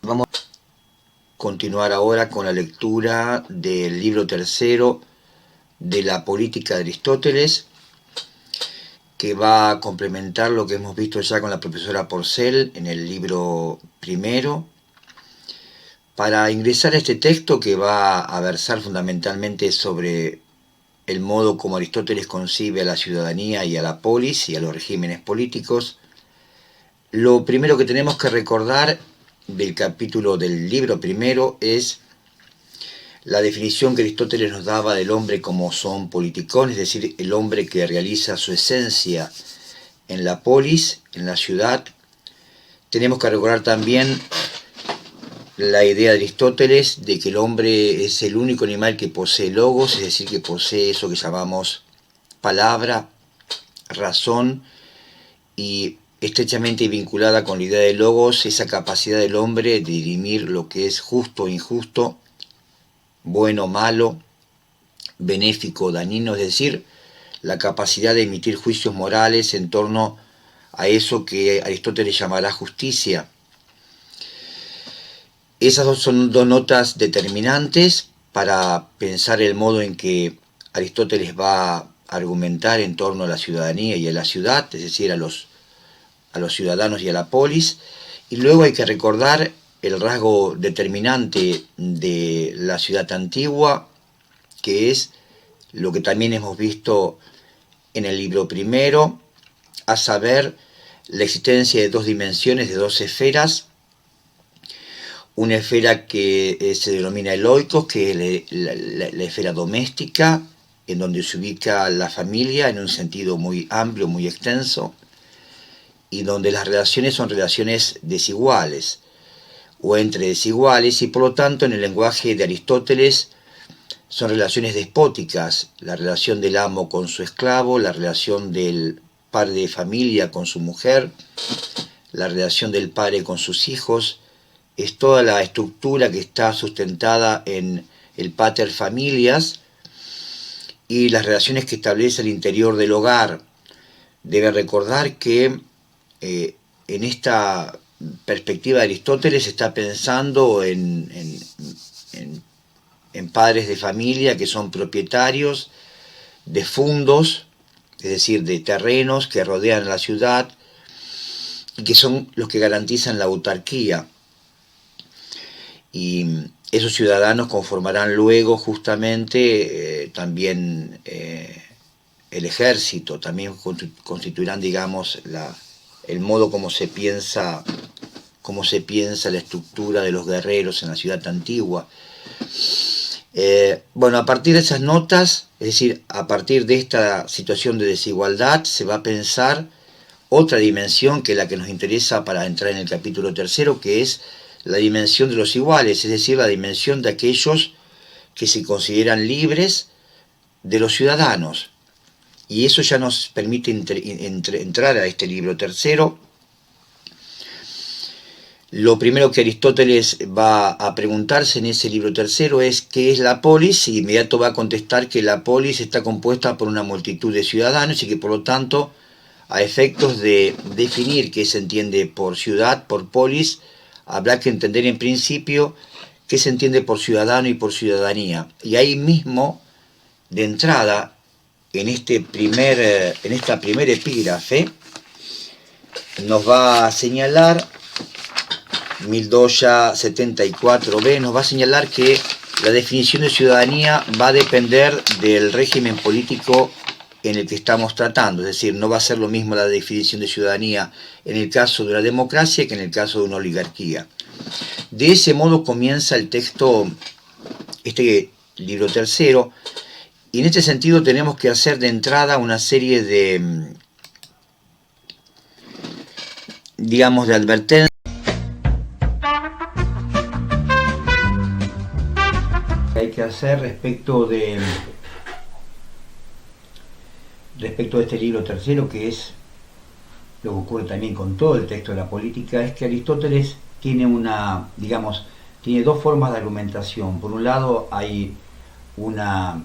Vamos a continuar ahora con la lectura del libro tercero de la Política de Aristóteles, que va a complementar lo que hemos visto ya con la profesora Porcel en el libro primero. Para ingresar a este texto, que va a versar fundamentalmente sobre el modo como Aristóteles concibe a la ciudadanía y a la polis y a los regímenes políticos, lo primero que tenemos que recordar del capítulo del libro primero es la definición que Aristóteles nos daba del hombre como zoon politikon, es decir, el hombre que realiza su esencia en la polis, en la ciudad. Tenemos que recordar también la idea de Aristóteles de que el hombre es el único animal que posee logos, es decir, que posee eso que llamamos palabra, razón, y estrechamente vinculada con la idea de logos, esa capacidad del hombre de dirimir lo que es justo o injusto, bueno o malo, benéfico o dañino, es decir, la capacidad de emitir juicios morales en torno a eso que Aristóteles llamará justicia. Esas son dos notas determinantes para pensar el modo en que Aristóteles va a argumentar en torno a la ciudadanía y a la ciudad, es decir, a los ciudadanos y a la polis. Y luego hay que recordar el rasgo determinante de la ciudad antigua, que es lo que también hemos visto en el libro primero, a saber, la existencia de dos dimensiones, de dos esferas. Una esfera que se denomina el oikos, que es la esfera doméstica, en donde se ubica la familia en un sentido muy amplio, muy extenso, y donde las relaciones son relaciones desiguales, o entre desiguales, y por lo tanto en el lenguaje de Aristóteles son relaciones despóticas, la relación del amo con su esclavo, la relación del padre de familia con su mujer, la relación del padre con sus hijos. Es toda la estructura que está sustentada en el pater familias y las relaciones que establece el interior del hogar. Deben recordar que en esta perspectiva de Aristóteles está pensando en padres de familia que son propietarios de fundos, es decir, de terrenos que rodean la ciudad y que son los que garantizan la autarquía. Y esos ciudadanos conformarán luego justamente también el ejército, también constituirán, digamos, el modo como se piensa la estructura de los guerreros en la ciudad antigua. Bueno, a partir de esas notas, es decir, a partir de esta situación de desigualdad, se va a pensar otra dimensión que es la que nos interesa para entrar en el capítulo tercero, que es la dimensión de los iguales, es decir, la dimensión de aquellos que se consideran libres de los ciudadanos. Y eso ya nos permite entrar a este libro tercero. Lo primero que Aristóteles va a preguntarse en ese libro tercero es ¿qué es la polis? Y inmediato va a contestar que la polis está compuesta por una multitud de ciudadanos y que por lo tanto, a efectos de definir qué se entiende por ciudad, por polis, habrá que entender en principio qué se entiende por ciudadano y por ciudadanía. Y ahí mismo, de entrada, en esta primera epígrafe, nos va a señalar, 1274b, nos va a señalar que la definición de ciudadanía va a depender del régimen político en el que estamos tratando, es decir, no va a ser lo mismo la definición de ciudadanía en el caso de una democracia que en el caso de una oligarquía. De ese modo comienza el texto, este libro tercero, y en este sentido tenemos que hacer de entrada una serie de, digamos, de advertencias que hay que hacer respecto de este libro tercero, que es lo que ocurre también con todo el texto de la política, es que Aristóteles tiene tiene dos formas de argumentación. Por un lado hay una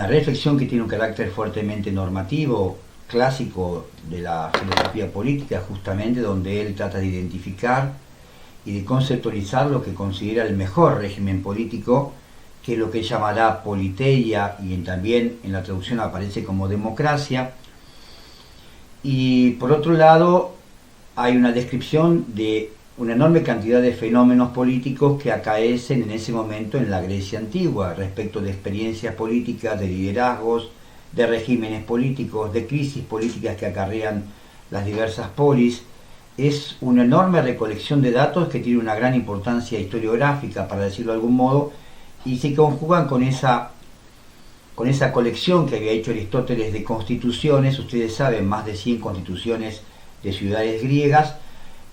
reflexión que tiene un carácter fuertemente normativo, clásico de la filosofía política, justamente, donde él trata de identificar y de conceptualizar lo que considera el mejor régimen político, que es lo que él llamará politeia, y también en la traducción aparece como democracia. Y por otro lado, hay una descripción de una enorme cantidad de fenómenos políticos que acaecen en ese momento en la Grecia antigua, respecto de experiencias políticas, de liderazgos, de regímenes políticos, de crisis políticas que acarrean las diversas polis. Es una enorme recolección de datos que tiene una gran importancia historiográfica, para decirlo de algún modo, y se conjugan con esa colección que había hecho Aristóteles de constituciones. Ustedes saben, más de 100 constituciones de ciudades griegas,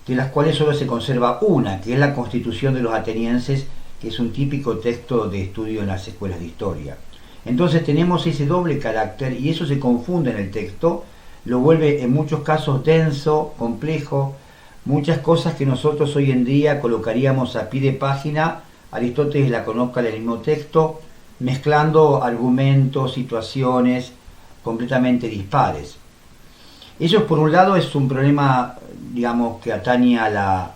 de las cuales solo se conserva una, que es la Constitución de los Atenienses, que es un típico texto de estudio en las escuelas de historia. Entonces tenemos ese doble carácter, y eso se confunde en el texto, lo vuelve en muchos casos denso, complejo, muchas cosas que nosotros hoy en día colocaríamos a pie de página, Aristóteles la coloca en el mismo texto, mezclando argumentos, situaciones completamente dispares. Eso, por un lado, es un problema, digamos, que atañe al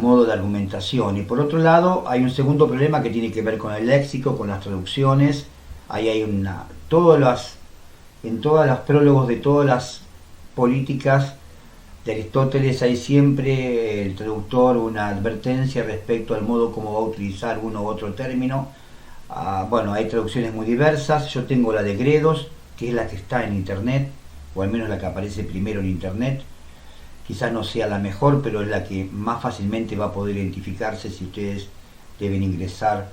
modo de argumentación, y por otro lado hay un segundo problema que tiene que ver con el léxico, con las traducciones. Ahí hay en todos los prólogos de todas las políticas de Aristóteles hay siempre el traductor una advertencia respecto al modo como va a utilizar uno u otro término. Bueno, hay traducciones muy diversas. Yo tengo la de Gredos, que es la que está en internet, o al menos la que aparece primero en internet. Quizás no sea la mejor, pero es la que más fácilmente va a poder identificarse si ustedes deben ingresar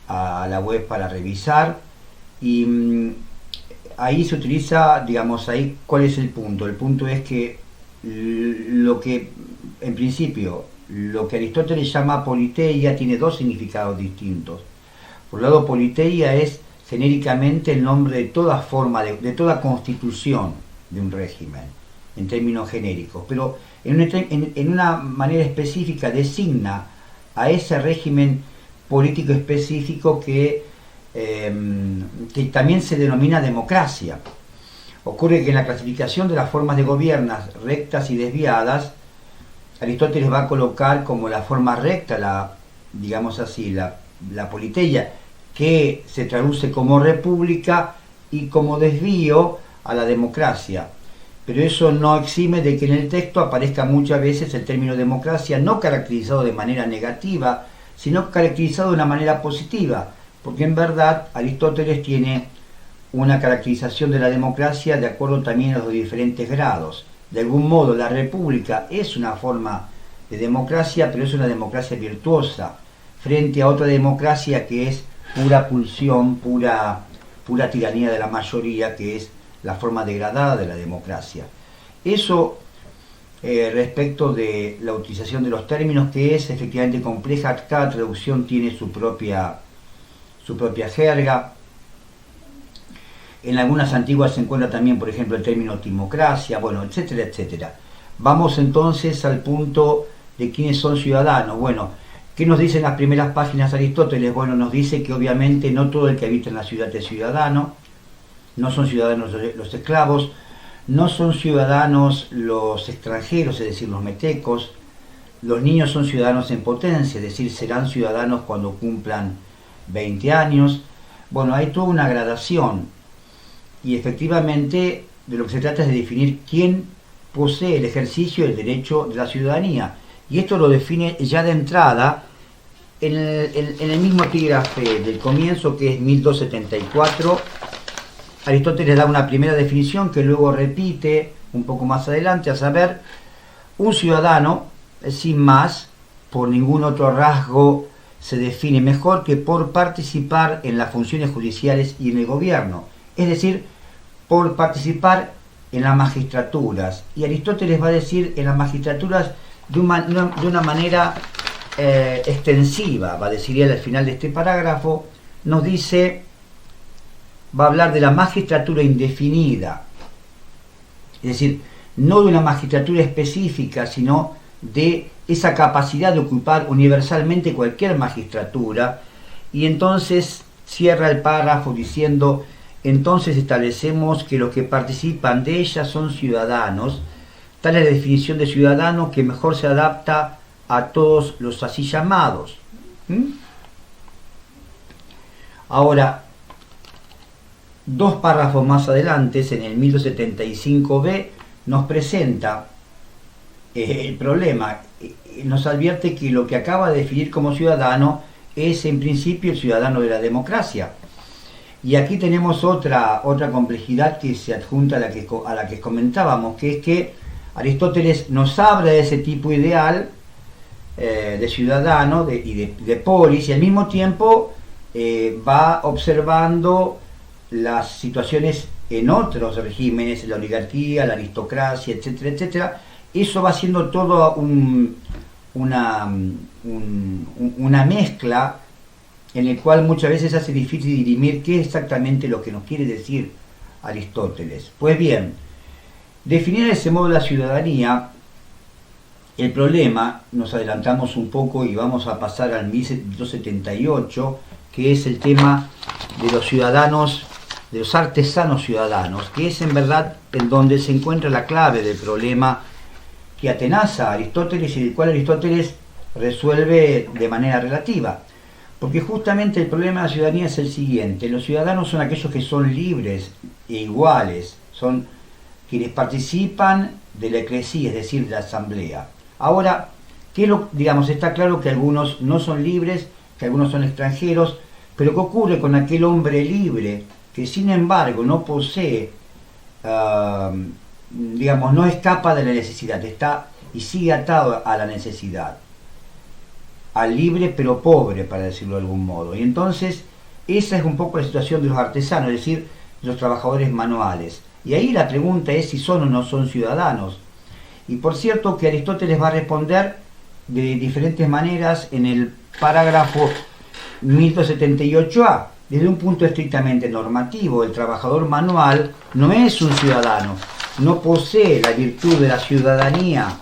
a la web para revisar. Y ahí se utiliza, digamos, ahí, ¿cuál es el punto? El punto es que en principio, lo que Aristóteles llama politeia tiene dos significados distintos. Por un lado, politeia es genéricamente el nombre de toda forma, de toda constitución de un régimen, en términos genéricos, pero en una manera específica designa a ese régimen político específico que también se denomina democracia. Ocurre que en la clasificación de las formas de gobierno rectas y desviadas, Aristóteles va a colocar como la forma recta, digamos así, la politeia, que se traduce como república, y como desvío a la democracia. Pero eso no exime de que en el texto aparezca muchas veces el término democracia, no caracterizado de manera negativa, sino caracterizado de una manera positiva, porque en verdad Aristóteles tiene una caracterización de la democracia de acuerdo también a los diferentes grados. De algún modo, la república es una forma de democracia, pero es una democracia virtuosa, frente a otra democracia que es pura pulsión, pura tiranía de la mayoría, que es la forma degradada de la democracia. Eso respecto de la utilización de los términos, que es efectivamente compleja. Cada traducción tiene su propia jerga. En algunas antiguas se encuentra también, por ejemplo, el término timocracia, bueno, etcétera, etcétera. Vamos entonces al punto de quiénes son ciudadanos. Bueno, ¿qué nos dicen las primeras páginas Aristóteles? Bueno, nos dice que obviamente no todo el que habita en la ciudad es ciudadano, no son ciudadanos los esclavos, no son ciudadanos los extranjeros, es decir, los metecos. Los niños son ciudadanos en potencia, es decir, serán ciudadanos cuando cumplan 20 años. Bueno, hay toda una gradación, y efectivamente de lo que se trata es de definir quién posee el ejercicio del derecho de la ciudadanía, y esto lo define ya de entrada en el mismo epígrafe del comienzo, que es 1274. Aristóteles da una primera definición que luego repite un poco más adelante, a saber, un ciudadano, sin más, por ningún otro rasgo se define mejor que por participar en las funciones judiciales y en el gobierno, es decir, por participar en las magistraturas. Y Aristóteles va a decir en las magistraturas de una manera extensiva, va a decir él al final de este parágrafo, nos dice, va a hablar de la magistratura indefinida, es decir, no de una magistratura específica, sino de esa capacidad de ocupar universalmente cualquier magistratura. Y entonces cierra el párrafo diciendo, entonces establecemos que los que participan de ella son ciudadanos, Tal es la definición de ciudadano que mejor se adapta a todos los así llamados. Ahora, dos párrafos más adelante, en el 1275b, nos presenta el problema. Nos advierte que lo que acaba de definir como ciudadano es en principio el ciudadano de la democracia. Y aquí tenemos otra complejidad que se adjunta a la que comentábamos, que es que Aristóteles nos habla de ese tipo ideal de ciudadano y de polis, y al mismo tiempo va observando las situaciones en otros regímenes, la oligarquía, la aristocracia, etcétera, etcétera. Eso va siendo todo una mezcla en el cual muchas veces hace difícil dirimir qué es exactamente lo que nos quiere decir Aristóteles. Pues bien, definir de ese modo la ciudadanía, el problema, nos adelantamos un poco y vamos a pasar al 1278, que es el tema de los ciudadanos, de los artesanos ciudadanos, que es en verdad en donde se encuentra la clave del problema que atenaza a Aristóteles y el cual Aristóteles resuelve de manera relativa. Porque justamente el problema de la ciudadanía es el siguiente: los ciudadanos son aquellos que son libres e iguales, son quienes participan de la eclesía, es decir, de la asamblea. Ahora, está claro que algunos no son libres, que algunos son extranjeros, pero ¿qué ocurre con aquel hombre libre que sin embargo no posee, no escapa de la necesidad, está y sigue atado a la necesidad? Al libre pero pobre, para decirlo de algún modo. Y entonces esa es un poco la situación de los artesanos, es decir, de los trabajadores manuales. Y ahí la pregunta es si son o no son ciudadanos. Y por cierto que Aristóteles va a responder de diferentes maneras en el parágrafo 1278a. Desde un punto estrictamente normativo, el trabajador manual no es un ciudadano, no posee la virtud de la ciudadanía.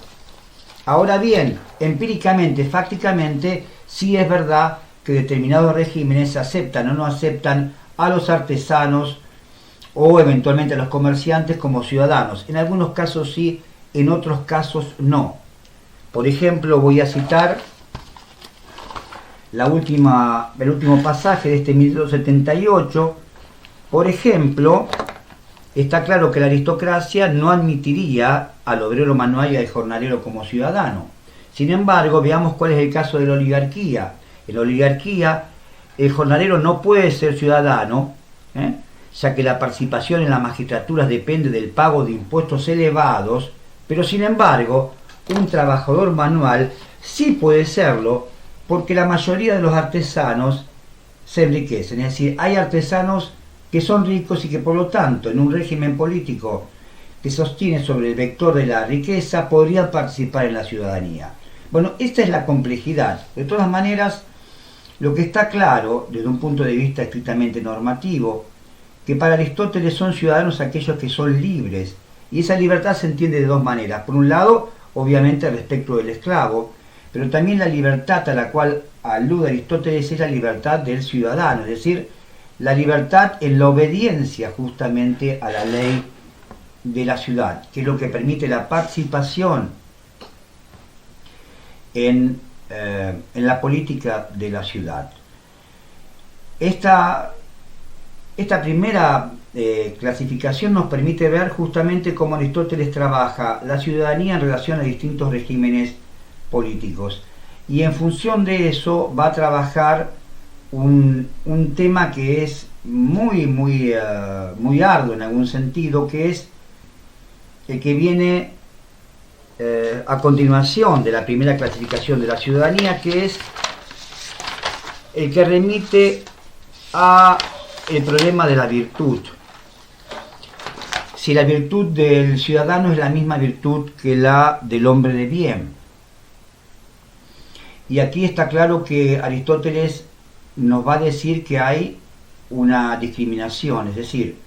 Ahora bien, empíricamente, fácticamente, sí es verdad que determinados regímenes aceptan o no aceptan a los artesanos o eventualmente a los comerciantes como ciudadanos. En algunos casos sí, en otros casos no. Por ejemplo, voy a citar el último pasaje de este 1278. Por ejemplo, está claro que la aristocracia no admitiría al obrero manual y al jornalero como ciudadano. Sin embargo, veamos cuál es el caso de la oligarquía. En la oligarquía, el jornalero no puede ser ciudadano, ya que la participación en las magistraturas depende del pago de impuestos elevados, pero sin embargo, un trabajador manual sí puede serlo, porque la mayoría de los artesanos se enriquecen. Es decir, hay artesanos que son ricos y que por lo tanto en un régimen político que sostiene sobre el vector de la riqueza podrían participar en la ciudadanía. Bueno, esta es la complejidad. De todas maneras, lo que está claro desde un punto de vista estrictamente normativo, que para Aristóteles son ciudadanos aquellos que son libres, y esa libertad se entiende de dos maneras. Por un lado, obviamente respecto del esclavo, pero también la libertad a la cual alude Aristóteles es la libertad del ciudadano, es decir, la libertad en la obediencia justamente a la ley de la ciudad, que es lo que permite la participación en la política de la ciudad. Esta primera clasificación nos permite ver justamente cómo Aristóteles trabaja la ciudadanía en relación a distintos regímenes políticos, y en función de eso va a trabajar un tema que es muy arduo en algún sentido, que es el que viene a continuación de la primera clasificación de la ciudadanía, que es el que remite a el problema de la virtud. Si la virtud del ciudadano es la misma virtud que la del hombre de bien. Y aquí está claro que Aristóteles nos va a decir que hay una discriminación, es decir,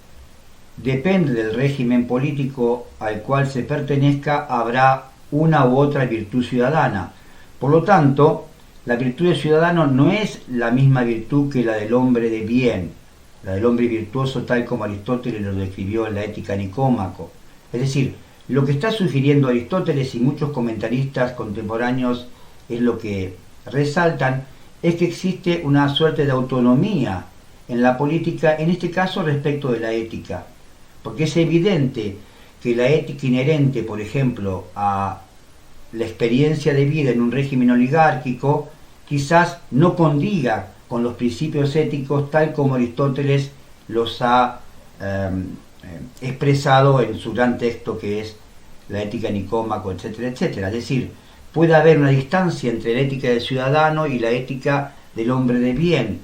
depende del régimen político al cual se pertenezca, habrá una u otra virtud ciudadana. Por lo tanto, la virtud del ciudadano no es la misma virtud que la del hombre de bien, la del hombre virtuoso, tal como Aristóteles lo describió en la Ética Nicómaco. Es decir, Lo que está sugiriendo Aristóteles y muchos comentaristas contemporáneos es lo que resaltan, es que existe una suerte de autonomía en la política, en este caso respecto de la ética, porque es evidente que la ética inherente, por ejemplo, a la experiencia de vida en un régimen oligárquico, quizás no condiga con los principios éticos tal como Aristóteles los ha expresado en su gran texto que es la Ética Nicómaco, etcétera, etcétera. Es decir, puede haber una distancia entre la ética del ciudadano y la ética del hombre de bien.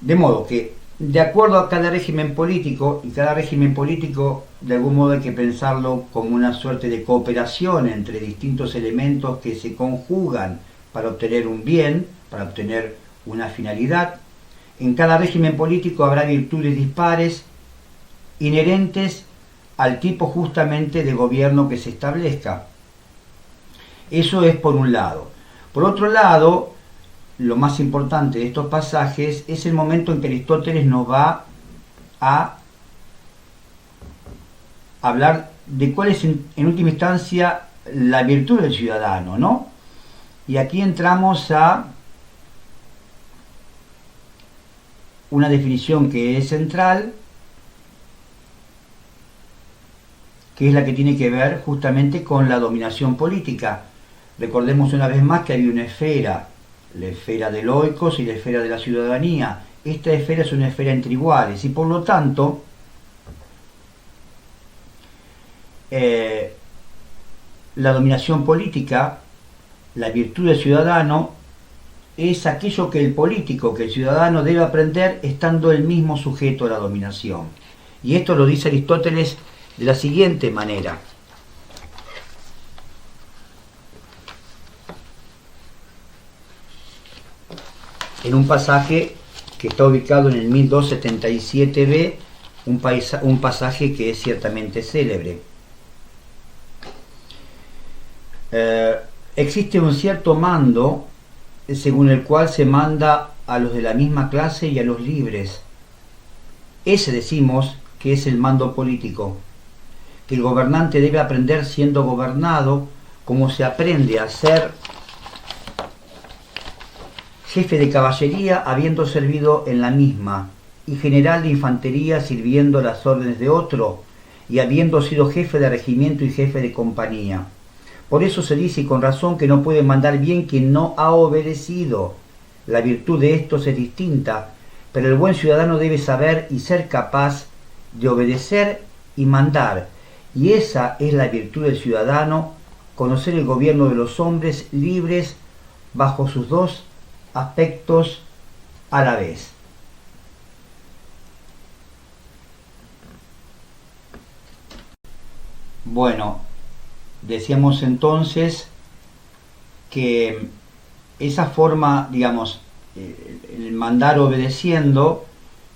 De modo que, de acuerdo a cada régimen político, y cada régimen político de algún modo hay que pensarlo como una suerte de cooperación entre distintos elementos que se conjugan para obtener un bien, para obtener una finalidad. En cada régimen político habrá virtudes dispares, inherentes al tipo justamente de gobierno que se establezca. Eso es por un lado. Por otro lado, lo más importante de estos pasajes es el momento en que Aristóteles nos va a hablar de cuál es en última instancia la virtud del ciudadano, ¿no? Y aquí entramos a una definición que es central, que es la que tiene que ver justamente con la dominación política. Recordemos una vez más que hay una esfera, la esfera del oikos y la esfera de la ciudadanía. Esta esfera es una esfera entre iguales y por lo tanto la dominación política, la virtud del ciudadano, es aquello que el político, que el ciudadano debe aprender estando él mismo sujeto a la dominación. Y esto lo dice Aristóteles de la siguiente manera. En un pasaje que está ubicado en el 1277b, un pasaje que es ciertamente célebre. Existe un cierto mando según el cual se manda a los de la misma clase y a los libres. Ese decimos que es el mando político, que el gobernante debe aprender siendo gobernado, como se aprende a ser jefe de caballería habiendo servido en la misma, y general de infantería sirviendo las órdenes de otro, y habiendo sido jefe de regimiento y jefe de compañía. Por eso se dice, y con razón, que no puede mandar bien quien no ha obedecido. La virtud de estos es distinta, pero el buen ciudadano debe saber y ser capaz de obedecer y mandar. Y esa es la virtud del ciudadano, conocer el gobierno de los hombres libres bajo sus dos aspectos a la vez. Bueno, decíamos entonces que esa forma, digamos, el mandar obedeciendo,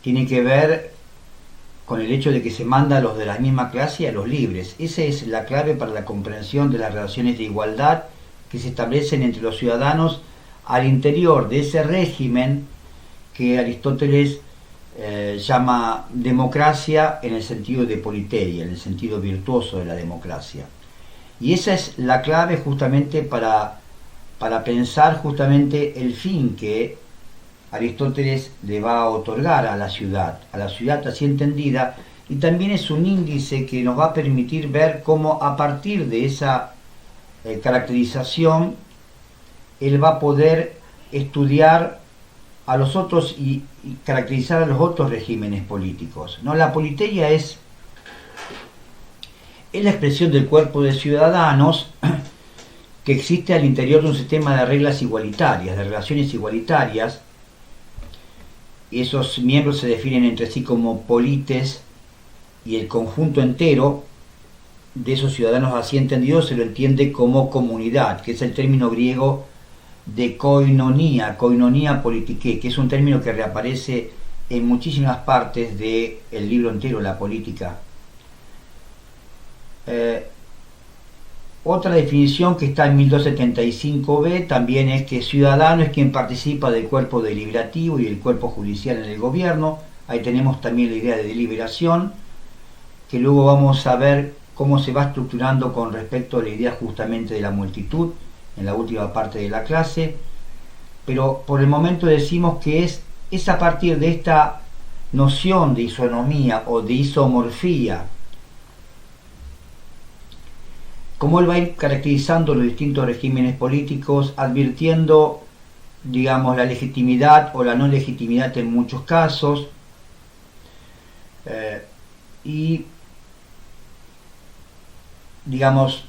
tiene que ver con el hecho de que se manda a los de la misma clase y a los libres. Esa es la clave para la comprensión de las relaciones de igualdad que se establecen entre los ciudadanos al interior de ese régimen que Aristóteles llama democracia en el sentido de politeia, en el sentido virtuoso de la democracia. Y esa es la clave justamente para pensar justamente el fin que Aristóteles le va a otorgar a la ciudad así entendida, y también es un índice que nos va a permitir ver cómo a partir de esa caracterización él va a poder estudiar a los otros y caracterizar a los otros regímenes políticos, ¿no? La politeia es la expresión del cuerpo de ciudadanos que existe al interior de un sistema de reglas igualitarias, de relaciones igualitarias. Esos miembros se definen entre sí como polites, y el conjunto entero de esos ciudadanos así entendidos se lo entiende como comunidad, que es el término griego de koinonia politiké, que es un término que reaparece en muchísimas partes del libro entero, La Política. Otra definición que está en 1275b también es que ciudadano es quien participa del cuerpo deliberativo y el cuerpo judicial en el gobierno. Ahí tenemos también la idea de deliberación, que luego vamos a ver cómo se va estructurando con respecto a la idea justamente de la multitud en la última parte de la clase, pero por el momento decimos que es a partir de esta noción de isonomía o de isomorfía, como él va a ir caracterizando los distintos regímenes políticos, advirtiendo, digamos, la legitimidad o la no legitimidad en muchos casos, y, digamos,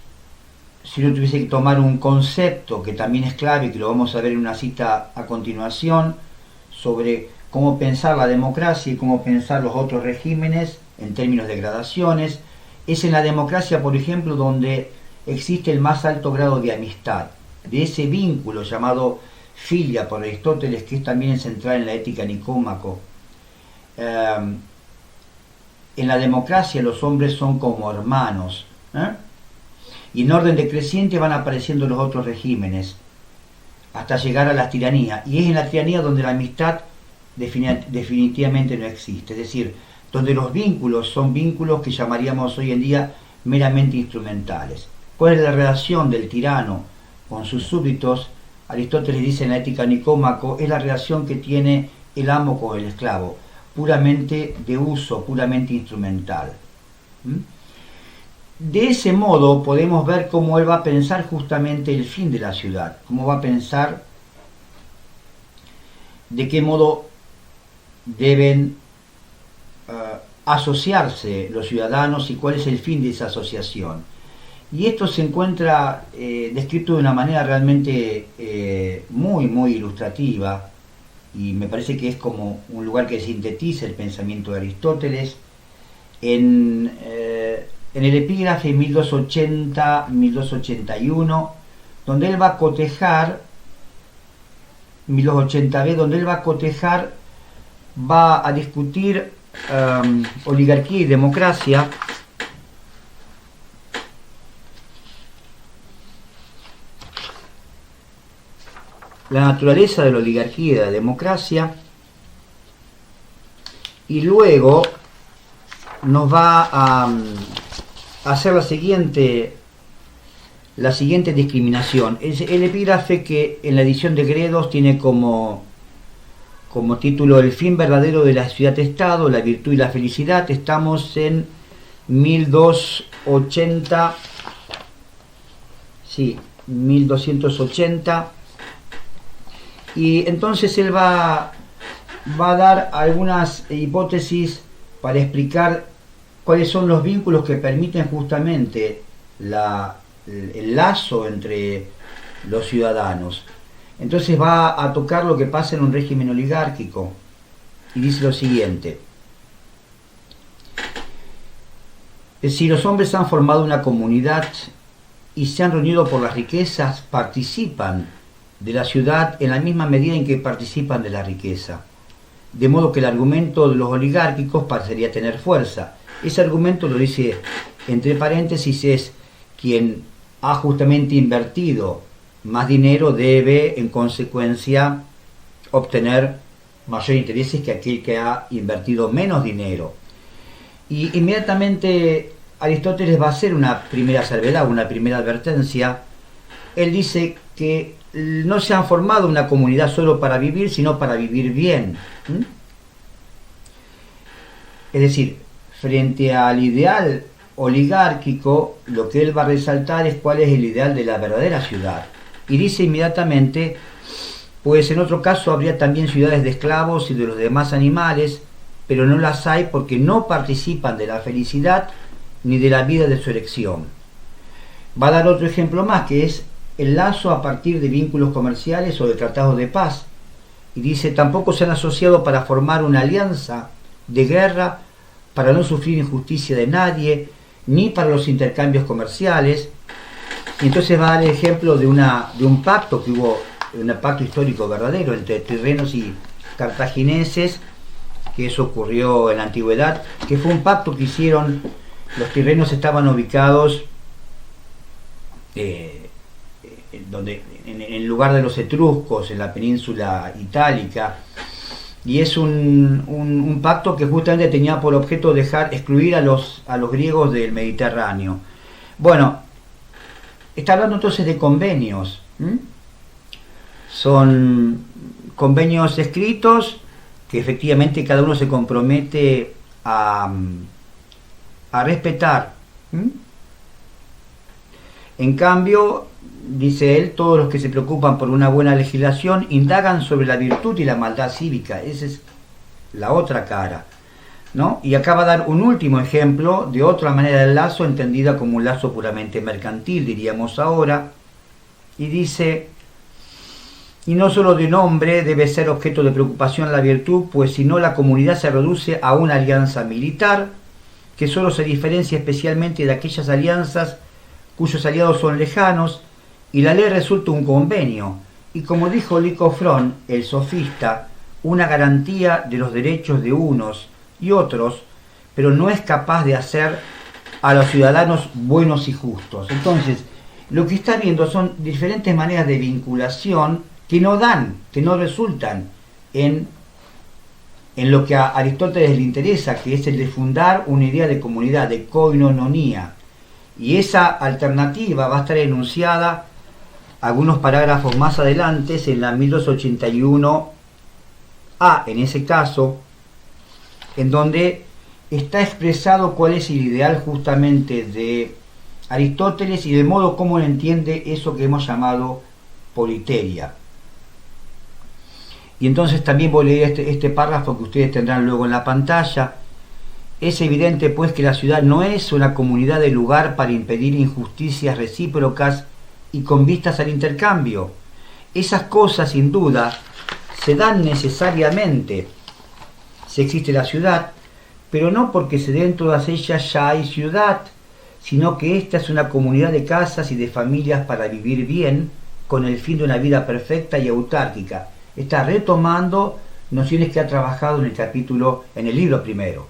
si yo tuviese que tomar un concepto que también es clave, que lo vamos a ver en una cita a continuación, sobre cómo pensar la democracia y cómo pensar los otros regímenes en términos de gradaciones, es en la democracia, por ejemplo, donde existe el más alto grado de amistad, de ese vínculo llamado filia por Aristóteles, que es también central en la ética Nicómaco. En la democracia los hombres son como hermanos, y en orden decreciente van apareciendo los otros regímenes hasta llegar a la tiranía, y es en la tiranía donde la amistad definitivamente no existe, es decir, donde los vínculos son vínculos que llamaríamos hoy en día meramente instrumentales. ¿Cuál es la relación del tirano con sus súbditos? Aristóteles dice en la Ética Nicómaco, es la relación que tiene el amo con el esclavo, puramente de uso, puramente instrumental. De ese modo podemos ver cómo él va a pensar justamente el fin de la ciudad, cómo va a pensar de qué modo deben asociarse los ciudadanos y cuál es el fin de esa asociación. Y esto se encuentra descrito de una manera realmente muy ilustrativa, y me parece que es como un lugar que sintetiza el pensamiento de Aristóteles en el epígrafe 1280-1281, donde él va a cotejar 1280b, donde él va a cotejar, va a discutir oligarquía y democracia, la naturaleza de la oligarquía y de la democracia, y luego nos va a hacer la siguiente discriminación. Es el epígrafe que en la edición de Gredos tiene como título El fin verdadero de la ciudad-estado, la virtud y la felicidad. Estamos en 1280, sí, 1280, y entonces él va a dar algunas hipótesis para explicar cuáles son los vínculos que permiten justamente el lazo entre los ciudadanos. Entonces va a tocar lo que pasa en un régimen oligárquico y dice lo siguiente: si los hombres han formado una comunidad y se han reunido por las riquezas, participan de la ciudad en la misma medida en que participan de la riqueza, de modo que el argumento de los oligárquicos parecería tener fuerza. Ese argumento, lo dice entre paréntesis, es quien ha justamente invertido más dinero debe en consecuencia obtener mayor intereses que aquel que ha invertido menos dinero. Y inmediatamente Aristóteles va a hacer una primera salvedad, una primera advertencia. Él dice que no se han formado una comunidad solo para vivir, sino para vivir bien. Es decir, frente al ideal oligárquico, lo que él va a resaltar es cuál es el ideal de la verdadera ciudad. Y dice inmediatamente, pues en otro caso habría también ciudades de esclavos y de los demás animales, pero no las hay porque no participan de la felicidad ni de la vida de su elección. Va a dar otro ejemplo más, que es el lazo a partir de vínculos comerciales o de tratados de paz. Y dice, tampoco se han asociado para formar una alianza de guerra, para no sufrir injusticia de nadie, ni para los intercambios comerciales. Y entonces va a dar el ejemplo de un pacto que hubo, un pacto histórico verdadero entre tirrenos y cartagineses, que eso ocurrió en la antigüedad, que fue un pacto que hicieron. Los tirrenos estaban ubicados en lugar de los etruscos en la península itálica, y es un pacto que justamente tenía por objeto excluir a los griegos del Mediterráneo. Bueno, está hablando entonces de convenios. Son convenios escritos que efectivamente cada uno se compromete a respetar. En cambio, dice él, todos los que se preocupan por una buena legislación indagan sobre la virtud y la maldad cívica. Esa es la otra cara, ¿no? Y acaba de dar un último ejemplo de otra manera del lazo, entendida como un lazo puramente mercantil, diríamos ahora, y dice: y no solo de nombre debe ser objeto de preocupación la virtud, pues si no la comunidad se reduce a una alianza militar, que solo se diferencia especialmente de aquellas alianzas cuyos aliados son lejanos, y la ley resulta un convenio, y como dijo Licofrón, el sofista, una garantía de los derechos de unos y otros, pero no es capaz de hacer a los ciudadanos buenos y justos. Entonces, lo que está viendo son diferentes maneras de vinculación que no resultan en lo que a Aristóteles le interesa, que es el de fundar una idea de comunidad, de koinonía. Y esa alternativa va a estar enunciada algunos parágrafos más adelante, en la 1281A, en ese caso, en donde está expresado cuál es el ideal justamente de Aristóteles y de modo como él entiende eso que hemos llamado politeia. Y entonces también voy a leer este párrafo que ustedes tendrán luego en la pantalla. Es evidente pues que la ciudad no es una comunidad de lugar para impedir injusticias recíprocas y con vistas al intercambio. Esas cosas sin duda se dan necesariamente si existe la ciudad, pero no porque se den todas ellas ya hay ciudad, sino que esta es una comunidad de casas y de familias para vivir bien, con el fin de una vida perfecta y autárquica. Está retomando nociones que ha trabajado en el libro primero.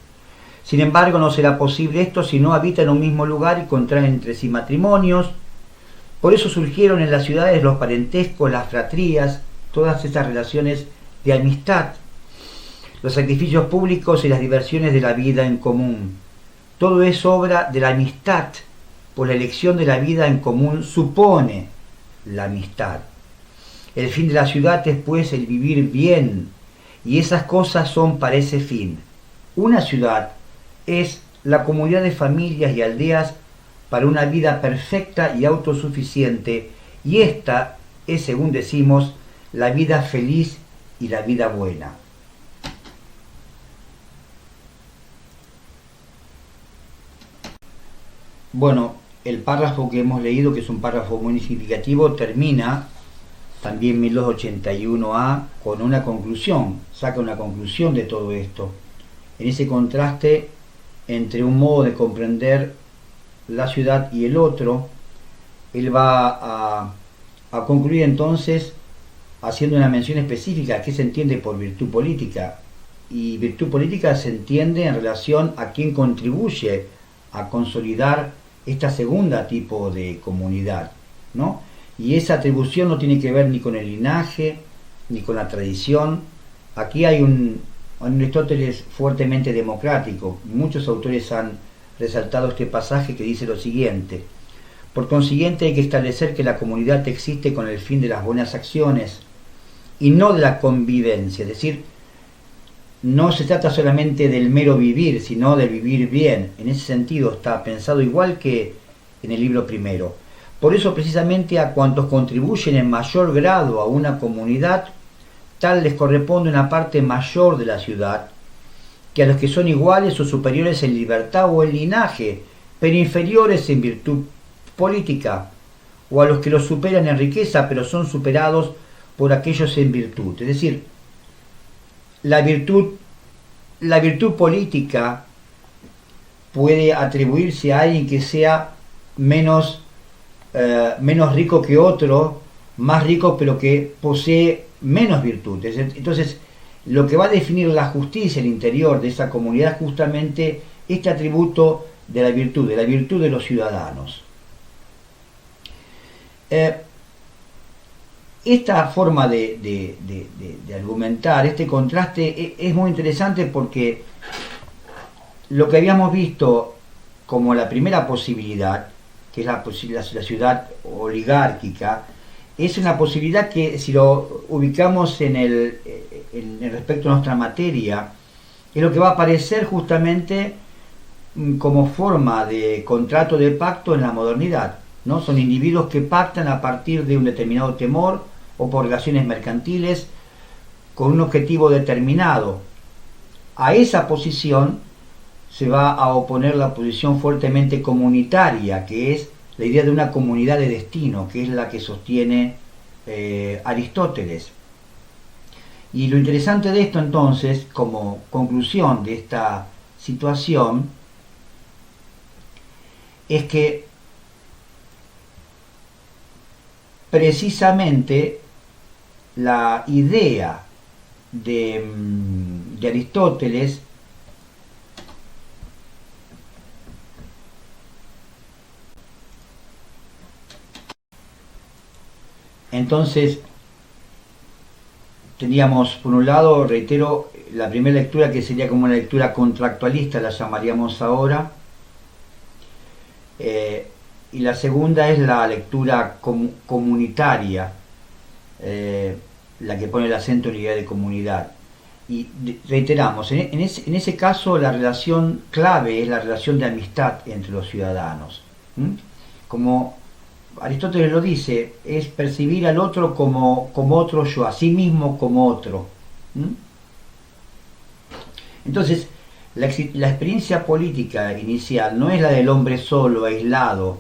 Sin embargo, no será posible esto si no habitan en un mismo lugar y contraen entre sí matrimonios. Por eso surgieron en las ciudades los parentescos, las fratrías, todas estas relaciones de amistad, los sacrificios públicos y las diversiones de la vida en común. Todo es obra de la amistad, pues la elección de la vida en común supone la amistad. El fin de la ciudad es pues el vivir bien, y esas cosas son para ese fin. Una ciudad es la comunidad de familias y aldeas para una vida perfecta y autosuficiente, y esta es, según decimos, la vida feliz y la vida buena. Bueno, el párrafo que hemos leído, que es un párrafo muy significativo, termina también 1281A con una conclusión, saca una conclusión de todo esto. En ese contraste entre un modo de comprender la ciudad y el otro, él va a concluir entonces haciendo una mención específica: ¿qué se entiende por virtud política? Y virtud política se entiende en relación a quién contribuye a consolidar esta segunda tipo de comunidad, ¿no? Y esa atribución no tiene que ver ni con el linaje, ni con la tradición. Aquí hay un Aristóteles fuertemente democrático. Muchos autores han resaltado este pasaje que dice lo siguiente: por consiguiente hay que establecer que la comunidad existe con el fin de las buenas acciones y no de la convivencia, es decir, no se trata solamente del mero vivir, sino del vivir bien. En ese sentido está pensado igual que en el libro primero. Por eso precisamente a cuantos contribuyen en mayor grado a una comunidad, tal les corresponde una parte mayor de la ciudad, que a los que son iguales o superiores en libertad o en linaje, pero inferiores en virtud política, o a los que los superan en riqueza, pero son superados por aquellos en virtud. Es decir, la virtud política puede atribuirse a alguien que sea menos rico que otro, más rico pero que posee menos virtudes. Entonces, lo que va a definir la justicia al interior de esa comunidad es justamente este atributo de la virtud de los ciudadanos. esta forma de argumentar, este contraste, es muy interesante porque lo que habíamos visto como la primera posibilidad, que es la ciudad oligárquica, es una posibilidad que si lo ubicamos en respecto a nuestra materia, es lo que va a aparecer justamente como forma de contrato de pacto en la modernidad, ¿no? Son individuos que pactan a partir de un determinado temor o por relaciones mercantiles con un objetivo determinado. A esa posición se va a oponer la posición fuertemente comunitaria, que es la idea de una comunidad de destino, que es la que sostiene Aristóteles. Y lo interesante de esto entonces, como conclusión de esta situación, es que precisamente la idea de Aristóteles entonces teníamos por un lado, reitero, la primera lectura que sería como una lectura contractualista, la llamaríamos ahora, y la segunda es la lectura comunitaria, la que pone el acento en la idea de comunidad. Y reiteramos, en ese caso la relación clave es la relación de amistad entre los ciudadanos. Como Aristóteles lo dice, es percibir al otro como otro yo, a sí mismo como otro. Entonces, la experiencia política inicial no es la del hombre solo, aislado,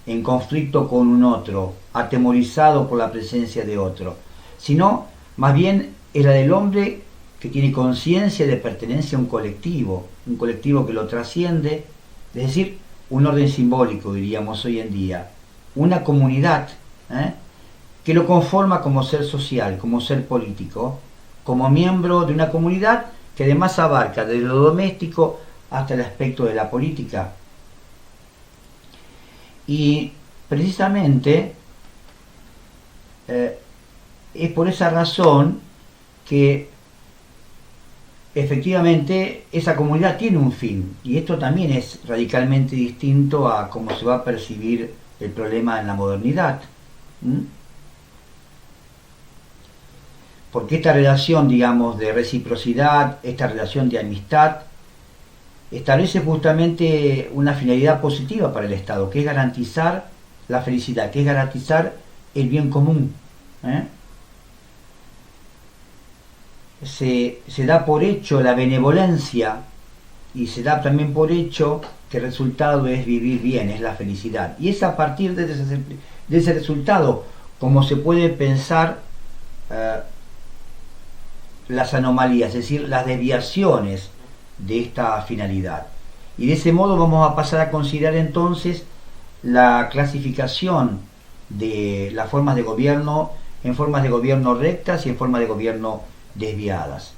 en conflicto con un otro, atemorizado por la presencia de otro, sino más bien es la del hombre que tiene conciencia de pertenencia a un colectivo que lo trasciende, es decir, un orden simbólico, diríamos hoy en día, una comunidad que lo conforma como ser social, como ser político, como miembro de una comunidad que además abarca desde lo doméstico hasta el aspecto de la política. Y precisamente es por esa razón que efectivamente esa comunidad tiene un fin, y esto también es radicalmente distinto a cómo se va a percibir el problema en la modernidad. Porque esta relación, digamos, de reciprocidad, esta relación de amistad, establece justamente una finalidad positiva para el Estado, que es garantizar la felicidad, que es garantizar el bien común. Se da por hecho la benevolencia y se da también por hecho que el resultado es vivir bien, es la felicidad. Y es a partir de ese resultado como se puede pensar las anomalías, es decir, las desviaciones de esta finalidad. Y de ese modo vamos a pasar a considerar entonces la clasificación de las formas de gobierno en formas de gobierno rectas y en formas de gobierno desviadas.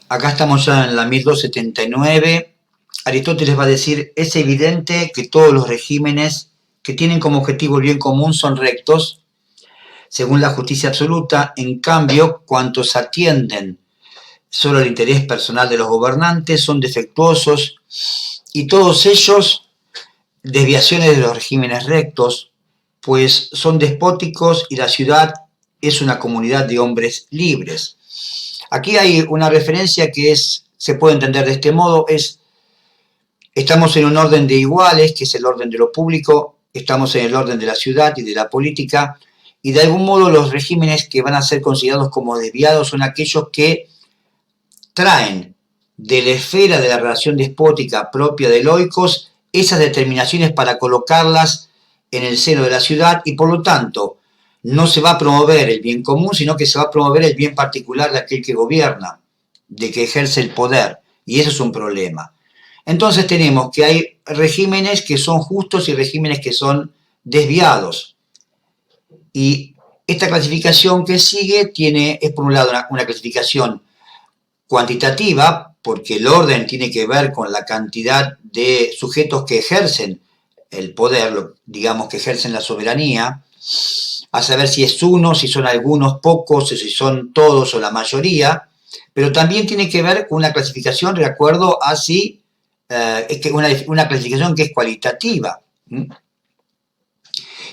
Acá estamos ya en la 1279. Aristóteles va a decir: es evidente que todos los regímenes que tienen como objetivo el bien común son rectos, según la justicia absoluta. En cambio, cuantos atienden solo al interés personal de los gobernantes son defectuosos, y todos ellos desviaciones de los regímenes rectos, pues son despóticos y la ciudad es una comunidad de hombres libres. Aquí hay una referencia que se puede entender de este modo: estamos en un orden de iguales, que es el orden de lo público, estamos en el orden de la ciudad y de la política, y de algún modo los regímenes que van a ser considerados como desviados son aquellos que traen de la esfera de la relación despótica propia de Loikos esas determinaciones para colocarlas en el seno de la ciudad, y por lo tanto no se va a promover el bien común, sino que se va a promover el bien particular de aquel que gobierna, de que ejerce el poder, y eso es un problema. Entonces tenemos que hay regímenes que son justos y regímenes que son desviados. Y esta clasificación que sigue es por un lado una clasificación cuantitativa, porque el orden tiene que ver con la cantidad de sujetos que ejercen el poder, digamos que ejercen la soberanía, a saber si es uno, si son algunos pocos, si son todos o la mayoría, pero también tiene que ver con una clasificación de acuerdo a si, una clasificación que es cualitativa.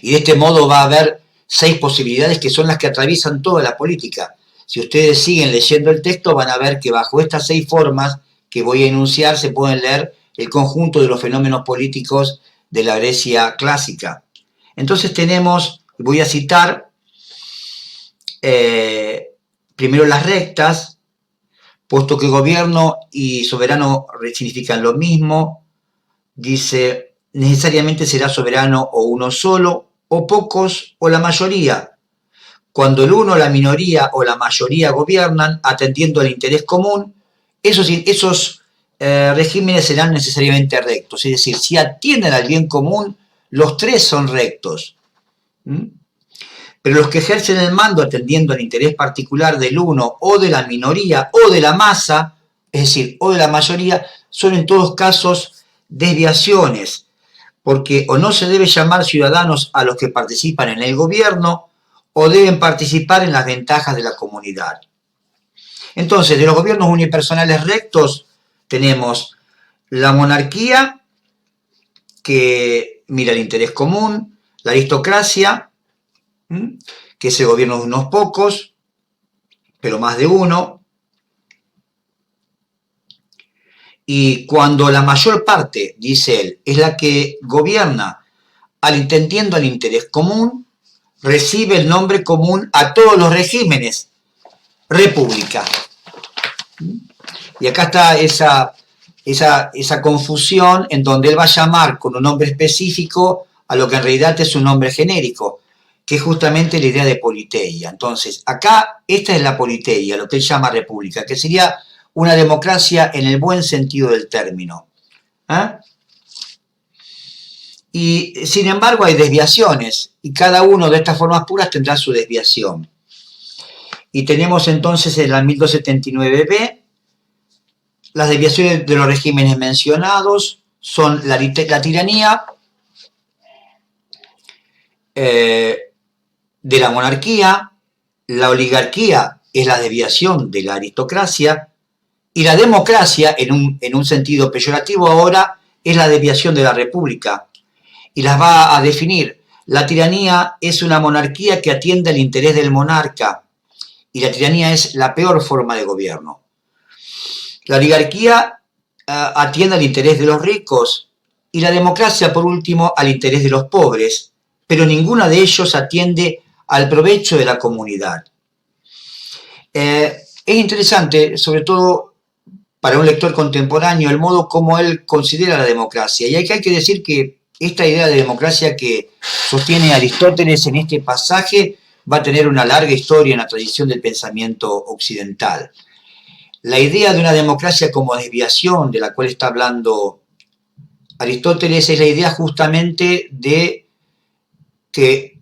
Y de este modo va a haber 6 posibilidades que son las que atraviesan toda la política. Si ustedes siguen leyendo el texto van a ver que bajo estas 6 formas que voy a enunciar se pueden leer el conjunto de los fenómenos políticos de la Grecia clásica. Entonces tenemos, voy a citar primero las rectas, puesto que gobierno y soberano significan lo mismo. Dice, necesariamente será soberano o uno solo, o pocos, o la mayoría. Cuando el uno, la minoría o la mayoría gobiernan, atendiendo al interés común, esos regímenes serán necesariamente rectos. Es decir, si atienden al bien común, los 3 son rectos. Pero los que ejercen el mando atendiendo al interés particular del uno o de la minoría o de la masa, es decir, o de la mayoría, son en todos casos desviaciones, porque o no se debe llamar ciudadanos a los que participan en el gobierno o deben participar en las ventajas de la comunidad. Entonces, de los gobiernos unipersonales rectos tenemos la monarquía, que mira el interés común, la aristocracia, que es el gobierno de unos pocos, pero más de uno, y cuando la mayor parte, dice él, es la que gobierna atendiendo al interés común, recibe el nombre común a todos los regímenes, república. Y acá está esa confusión en donde él va a llamar con un nombre específico a lo que en realidad es un nombre genérico, que es justamente la idea de politeia. Entonces, acá esta es la politeia, lo que él llama república, que sería una democracia en el buen sentido del término. Y sin embargo hay desviaciones, y cada una de estas formas puras tendrá su desviación. Y tenemos entonces en la 1279b, las desviaciones de los regímenes mencionados son la tiranía, de la monarquía, la oligarquía es la desviación de la aristocracia, y la democracia, en un sentido peyorativo ahora, es la desviación de la república. Y las va a definir. La tiranía es una monarquía que atiende al interés del monarca, y la tiranía es la peor forma de gobierno. La oligarquía atiende al interés de los ricos, y la democracia, por último, al interés de los pobres, pero ninguna de ellos atiende al provecho de la comunidad. Es interesante, sobre todo para un lector contemporáneo, el modo como él considera la democracia. Y hay que decir que esta idea de democracia que sostiene Aristóteles en este pasaje va a tener una larga historia en la tradición del pensamiento occidental. La idea de una democracia como desviación de la cual está hablando Aristóteles es la idea justamente de que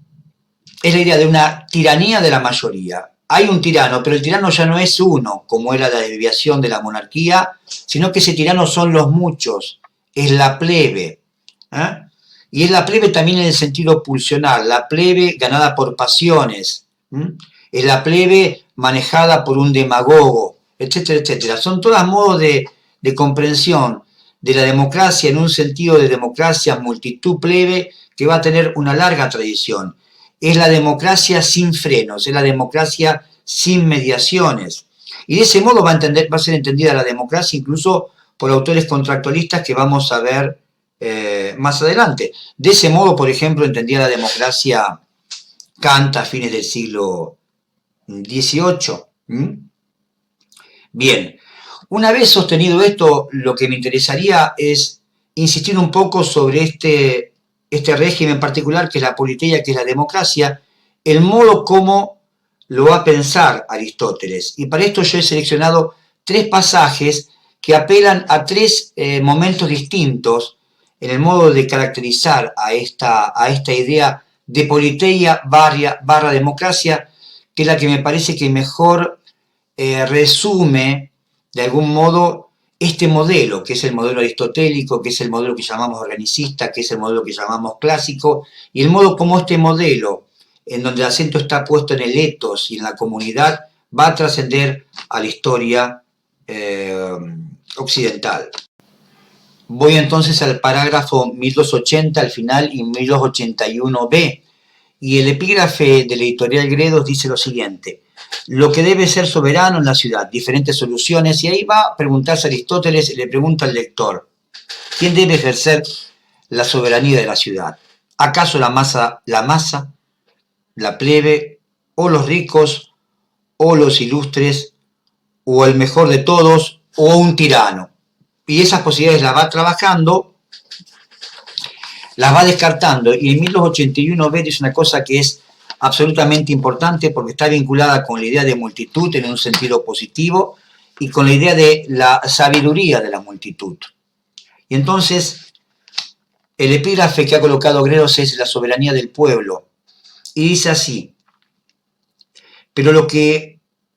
es la idea de una tiranía de la mayoría. Hay un tirano, pero el tirano ya no es uno, como era la desviación de la monarquía, sino que ese tirano son los muchos, es la plebe. Y es la plebe también en el sentido pulsional, la plebe ganada por pasiones, es la plebe manejada por un demagogo, etcétera, etcétera. Son todos modos de comprensión de la democracia en un sentido de democracia multitud plebe que va a tener una larga tradición. Es la democracia sin frenos, es la democracia sin mediaciones. Y de ese modo va a ser entendida la democracia incluso por autores contractualistas que vamos a ver más adelante. De ese modo, por ejemplo, entendía la democracia Kant a fines del siglo XVIII. Bien, una vez sostenido esto, lo que me interesaría es insistir un poco sobre este régimen particular, que es la politeia, que es la democracia, el modo como lo va a pensar Aristóteles. Y para esto yo he seleccionado 3 pasajes que apelan a 3 momentos distintos en el modo de caracterizar a esta idea de politeia barra democracia, que es la que me parece que mejor resume de algún modo este modelo, que es el modelo aristotélico, que es el modelo que llamamos organicista, que es el modelo que llamamos clásico, y el modo como este modelo, en donde el acento está puesto en el etos y en la comunidad, va a trascender a la historia occidental. Voy entonces al parágrafo 1280 al final y 1281b, y el epígrafe del editorial Gredos dice lo siguiente: lo que debe ser soberano en la ciudad, diferentes soluciones, y ahí va a preguntarse Aristóteles, y le pregunta al lector, ¿quién debe ejercer la soberanía de la ciudad? ¿Acaso la masa, la plebe, o los ricos, o los ilustres, o el mejor de todos, o un tirano? Y esas posibilidades las va trabajando, las va descartando, y en 1281b dice una cosa que es absolutamente importante porque está vinculada con la idea de multitud en un sentido positivo y con la idea de la sabiduría de la multitud. Y entonces, el epígrafe que ha colocado Gredos es la soberanía del pueblo, y dice así: pero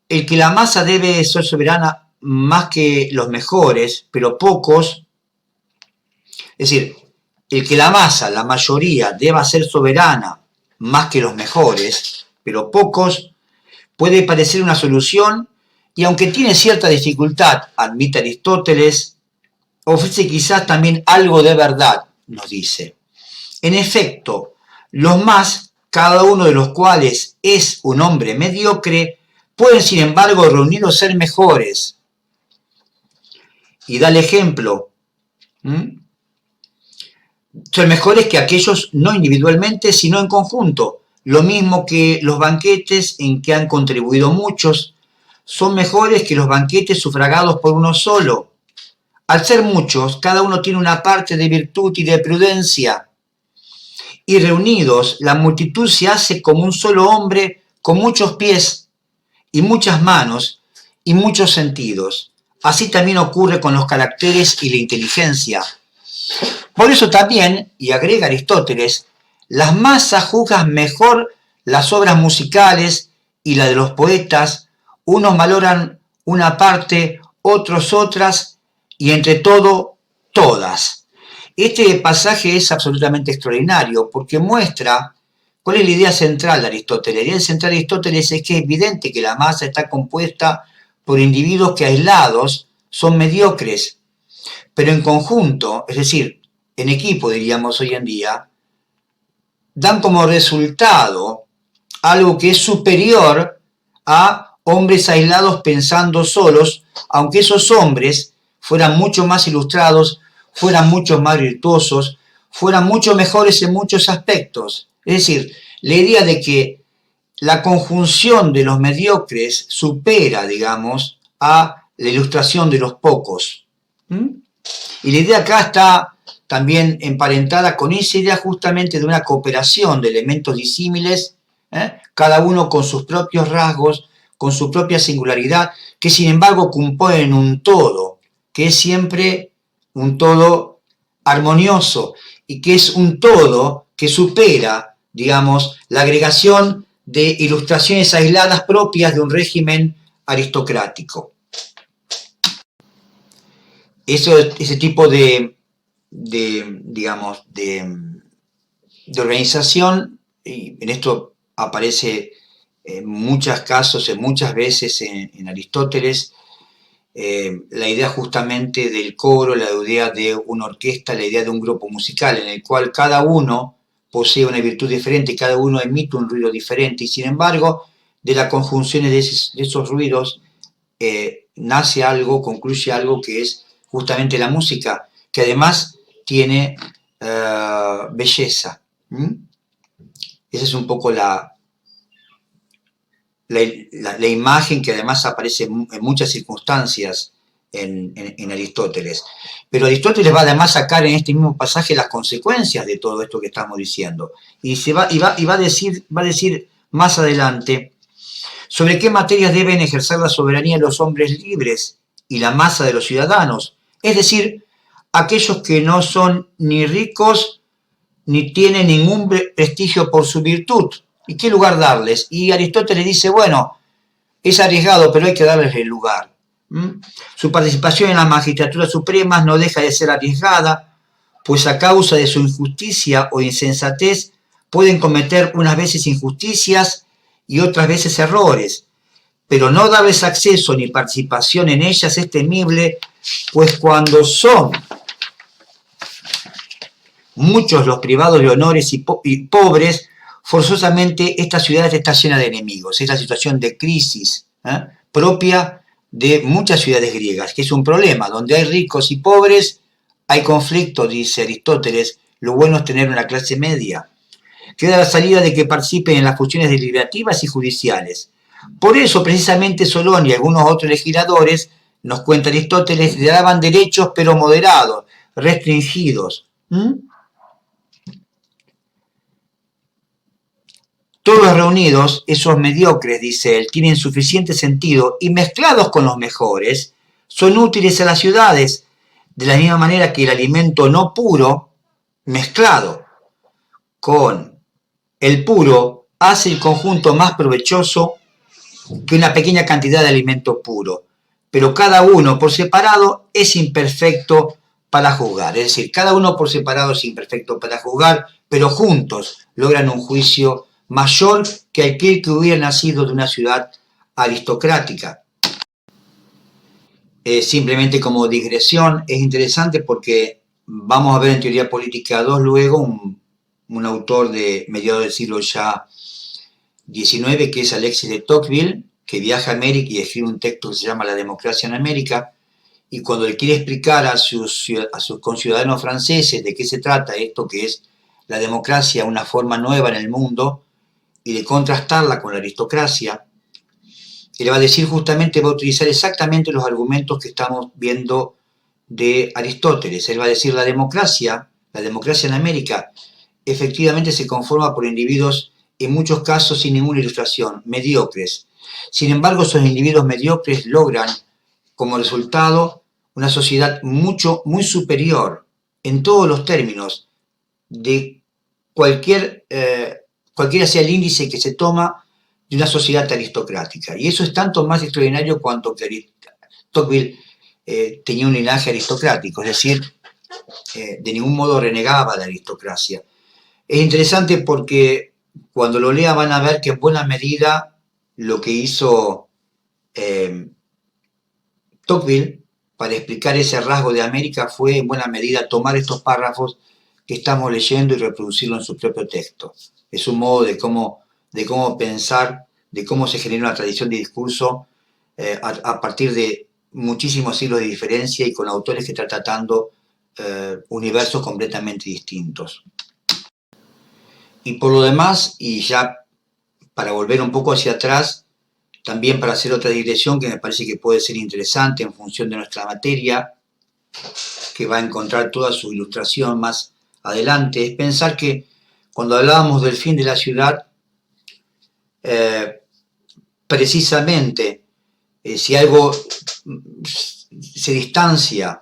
el que la masa debe ser soberana más que los mejores, pero pocos, es decir, el que la masa, la mayoría, deba ser soberana más que los mejores, pero pocos, puede parecer una solución, y aunque tiene cierta dificultad, admite Aristóteles, ofrece quizás también algo de verdad, nos dice. En efecto, los más, cada uno de los cuales es un hombre mediocre, pueden sin embargo reunir o ser mejores. Y da el ejemplo. Son mejores que aquellos no individualmente, sino en conjunto. Lo mismo que los banquetes en que han contribuido muchos, son mejores que los banquetes sufragados por uno solo. Al ser muchos, cada uno tiene una parte de virtud y de prudencia. Y reunidos, la multitud se hace como un solo hombre con muchos pies y muchas manos y muchos sentidos. Así también ocurre con los caracteres y la inteligencia. Por eso también, y agrega Aristóteles, las masas juzgan mejor las obras musicales y la de los poetas, unos valoran una parte, otros otras, y entre todo, todas. Este pasaje es absolutamente extraordinario porque muestra cuál es la idea central de Aristóteles. La idea central de Aristóteles es que es evidente que la masa está compuesta por individuos que aislados son mediocres, pero en conjunto, es decir, en equipo diríamos hoy en día, dan como resultado algo que es superior a hombres aislados pensando solos, aunque esos hombres fueran mucho más ilustrados, fueran mucho más virtuosos, fueran mucho mejores en muchos aspectos. Es decir, la idea de que la conjunción de los mediocres supera, digamos, a la ilustración de los pocos. Y la idea acá está también emparentada con esa idea justamente de una cooperación de elementos disímiles, cada uno con sus propios rasgos, con su propia singularidad, que sin embargo componen un todo, que es siempre un todo armonioso y que es un todo que supera, digamos, la agregación de ilustraciones aisladas propias de un régimen aristocrático. Ese tipo de organización, y en esto aparece en muchos casos, en muchas veces en Aristóteles, la idea justamente del coro, la idea de una orquesta, la idea de un grupo musical, en el cual cada uno posee una virtud diferente, cada uno emite un ruido diferente, y sin embargo, de las conjunciones de esos ruidos, nace algo, concluye algo que es justamente la música, que además tiene belleza. Esa es un poco la imagen que además aparece en muchas circunstancias en Aristóteles. Pero Aristóteles va además a sacar en este mismo pasaje las consecuencias de todo esto que estamos diciendo. Y va a decir más adelante sobre qué materias deben ejercer la soberanía de los hombres libres y la masa de los ciudadanos, es decir, aquellos que no son ni ricos ni tienen ningún prestigio por su virtud. ¿Y qué lugar darles? Y Aristóteles dice, bueno, es arriesgado, pero hay que darles el lugar. Su participación en las magistraturas supremas no deja de ser arriesgada, pues a causa de su injusticia o insensatez pueden cometer unas veces injusticias y otras veces errores, pero no darles acceso ni participación en ellas es temible, pues cuando son muchos los privados de honores y pobres, forzosamente esta ciudad está llena de enemigos. Es la situación de crisis propia de muchas ciudades griegas, que es un problema. Donde hay ricos y pobres, hay conflicto, dice Aristóteles. Lo bueno es tener una clase media. Queda la salida de que participen en las funciones deliberativas y judiciales. Por eso, precisamente, Solón y algunos otros legisladores, nos cuenta Aristóteles, le daban derechos pero moderados, restringidos. Todos reunidos, esos mediocres, dice él, tienen suficiente sentido y mezclados con los mejores, son útiles a las ciudades, de la misma manera que el alimento no puro, mezclado con el puro, hace el conjunto más provechoso que una pequeña cantidad de alimento puro. Pero cada uno por separado es imperfecto para juzgar. Es decir, cada uno por separado es imperfecto para juzgar, pero juntos logran un juicio mayor que aquel que hubiera nacido de una ciudad aristocrática. Simplemente como digresión, es interesante porque vamos a ver en Teoría Política 2 luego un autor de mediados del siglo ya XIX, que es Alexis de Tocqueville, que viaja a América y escribe un texto que se llama La democracia en América, y cuando le quiere explicar a sus conciudadanos franceses de qué se trata esto que es la democracia, una forma nueva en el mundo, y de contrastarla con la aristocracia, él va a decir justamente, va a utilizar exactamente los argumentos que estamos viendo de Aristóteles. Él va a decir la democracia en América, efectivamente se conforma por individuos, en muchos casos sin ninguna ilustración, mediocres. Sin embargo, esos individuos mediocres logran, como resultado, una sociedad muy superior, en todos los términos, de cualquiera sea el índice que se toma de una sociedad aristocrática. Y eso es tanto más extraordinario cuanto que Tocqueville tenía un linaje aristocrático, es decir, de ningún modo renegaba de la aristocracia. Es interesante porque cuando lo lea van a ver que en buena medida lo que hizo Tocqueville para explicar ese rasgo de América fue en buena medida tomar estos párrafos que estamos leyendo y reproducirlo en su propio texto. Es un modo de cómo pensar, de cómo se genera una tradición de discurso a partir de muchísimos siglos de diferencia y con autores que están tratando universos completamente distintos. Y por lo demás, y ya para volver un poco hacia atrás, también para hacer otra digresión que me parece que puede ser interesante en función de nuestra materia, que va a encontrar toda su ilustración más adelante, es pensar que cuando hablábamos del fin de la ciudad, precisamente si algo se distancia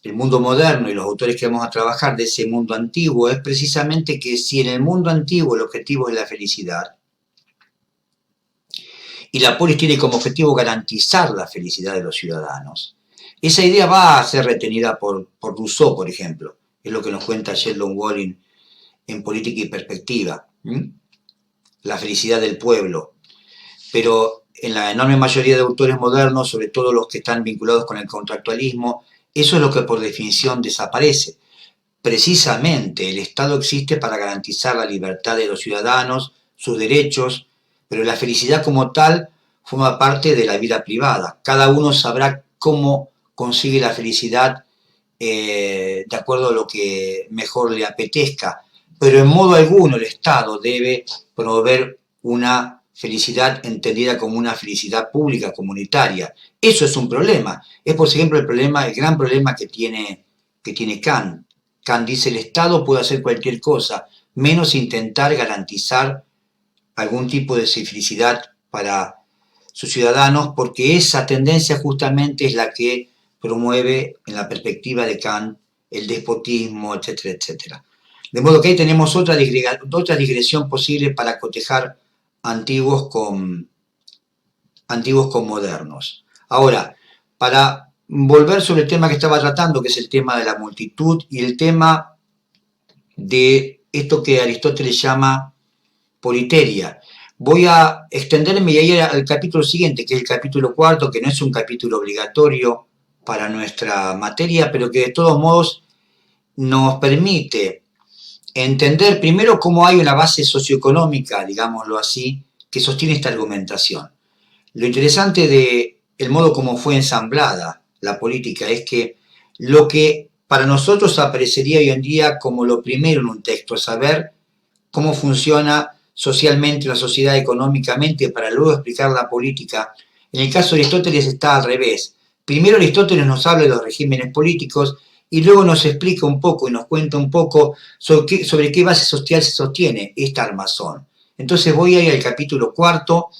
el mundo moderno y los autores que vamos a trabajar de ese mundo antiguo, es precisamente que si en el mundo antiguo el objetivo es la felicidad, y la polis tiene como objetivo garantizar la felicidad de los ciudadanos, esa idea va a ser retenida por Rousseau, por ejemplo. Es lo que nos cuenta Sheldon Walling en Política y Perspectiva. La felicidad del pueblo. Pero en la enorme mayoría de autores modernos, sobre todo los que están vinculados con el contractualismo, eso es lo que por definición desaparece. Precisamente el Estado existe para garantizar la libertad de los ciudadanos, sus derechos, pero la felicidad como tal forma parte de la vida privada. Cada uno sabrá cómo consigue la felicidad de acuerdo a lo que mejor le apetezca, pero en modo alguno el Estado debe promover una felicidad entendida como una felicidad pública, comunitaria. Eso es un problema. Es, por ejemplo, el gran problema que tiene Kant. Kant dice, el Estado puede hacer cualquier cosa, menos intentar garantizar algún tipo de felicidad para sus ciudadanos, porque esa tendencia justamente es la que promueve, en la perspectiva de Kant, el despotismo, etcétera, etcétera. De modo que ahí tenemos otra digresión posible para cotejar antiguos con modernos. Ahora, para volver sobre el tema que estaba tratando, que es el tema de la multitud y el tema de esto que Aristóteles llama politeria. Voy a extenderme y ir al capítulo siguiente, que es el capítulo cuarto, que no es un capítulo obligatorio para nuestra materia, pero que de todos modos nos permite entender primero cómo hay una base socioeconómica, digámoslo así, que sostiene esta argumentación. Lo interesante de el modo como fue ensamblada la política es que lo que para nosotros aparecería hoy en día como lo primero en un texto, saber cómo funciona socialmente la sociedad económicamente para luego explicar la política, en el caso de Aristóteles está al revés. Primero Aristóteles nos habla de los regímenes políticos y luego nos explica un poco y nos cuenta un poco sobre qué base social se sostiene esta armazón. Entonces voy a ir al capítulo cuarto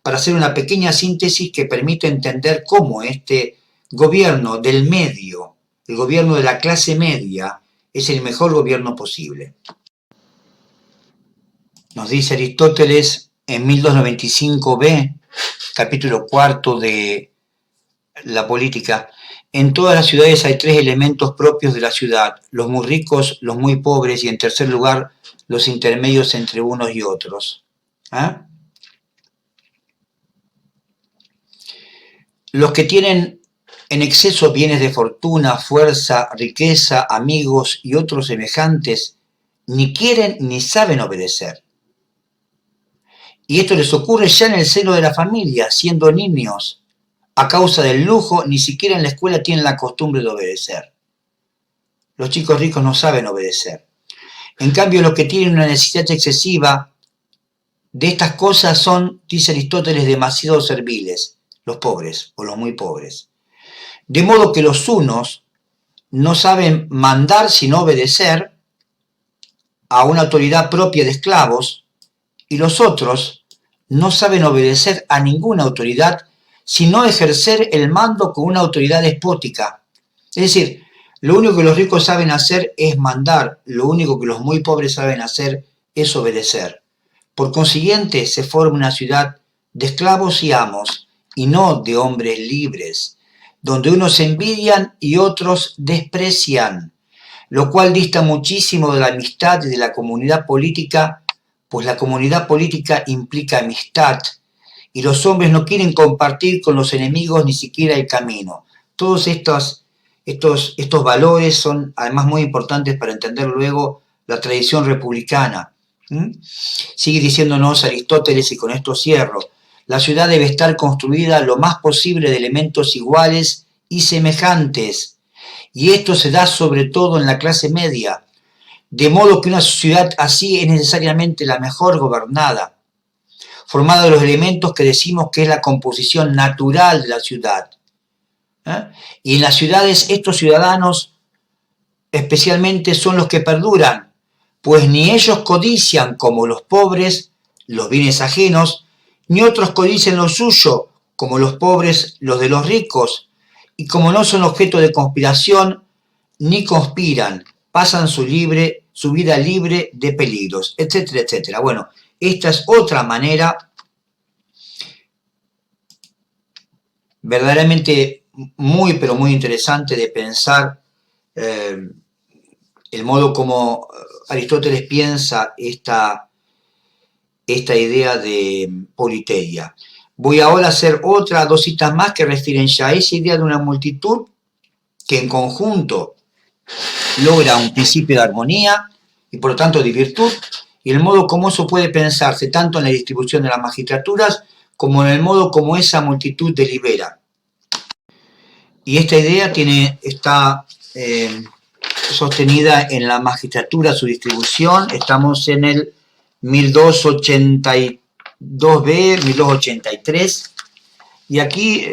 para hacer una pequeña síntesis que permite entender cómo este gobierno del medio, el gobierno de la clase media, es el mejor gobierno posible. Nos dice Aristóteles en 1295b, capítulo cuarto de la política: en todas las ciudades hay tres elementos propios de la ciudad, los muy ricos, los muy pobres y en tercer lugar los intermedios entre unos y otros. ¿Ah? Los que tienen en exceso bienes de fortuna, fuerza, riqueza, amigos y otros semejantes, ni quieren ni saben obedecer. Y esto les ocurre ya en el seno de la familia, siendo niños. A causa del lujo, ni siquiera en la escuela tienen la costumbre de obedecer. Los chicos ricos no saben obedecer. En cambio, los que tienen una necesidad excesiva de estas cosas son, dice Aristóteles, demasiado serviles, los pobres o los muy pobres. De modo que los unos no saben mandar sino obedecer a una autoridad propia de esclavos, y los otros no saben obedecer a ninguna autoridad sino ejercer el mando con una autoridad despótica. Es decir, lo único que los ricos saben hacer es mandar, lo único que los muy pobres saben hacer es obedecer. Por consiguiente, se forma una ciudad de esclavos y amos, y no de hombres libres, donde unos se envidian y otros desprecian, lo cual dista muchísimo de la amistad y de la comunidad política, pues la comunidad política implica amistad, y los hombres no quieren compartir con los enemigos ni siquiera el camino. Todos estos valores son además muy importantes para entender luego la tradición republicana. Sigue diciéndonos Aristóteles, y con esto cierro: la ciudad debe estar construida lo más posible de elementos iguales y semejantes, y esto se da sobre todo en la clase media, de modo que una ciudad así es necesariamente la mejor gobernada, formada de los elementos que decimos que es la composición natural de la ciudad. Y en las ciudades estos ciudadanos especialmente son los que perduran, pues ni ellos codician como los pobres los bienes ajenos, ni otros codician lo suyo como los pobres los de los ricos, y como no son objeto de conspiración, ni conspiran, pasan su vida libre de peligros, etcétera, etcétera. Bueno, esta es otra manera verdaderamente muy, pero muy interesante de pensar el modo como Aristóteles piensa esta idea de politeia. Voy ahora a hacer dos citas más que refieren ya a esa idea de una multitud que en conjunto logra un principio de armonía y por lo tanto de virtud, y el modo como eso puede pensarse tanto en la distribución de las magistraturas como en el modo como esa multitud delibera. Y esta idea está sostenida en la magistratura, su distribución. Estamos en el 1282b, 1283, y aquí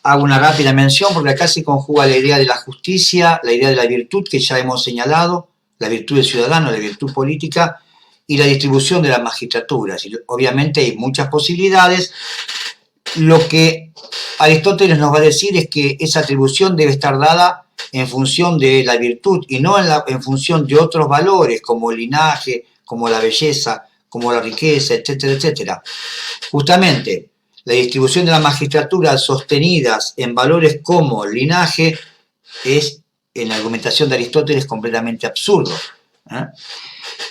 hago una rápida mención porque acá se conjuga la idea de la justicia, la idea de la virtud que ya hemos señalado, la virtud del ciudadano, la virtud política, y la distribución de las magistraturas. Y obviamente hay muchas posibilidades. Lo que Aristóteles nos va a decir es que esa atribución debe estar dada en función de la virtud y no en función de otros valores como el linaje, como la belleza, como la riqueza, etcétera, etcétera. Justamente, la distribución de la magistratura sostenidas en valores como el linaje es, en la argumentación de Aristóteles, completamente absurdo.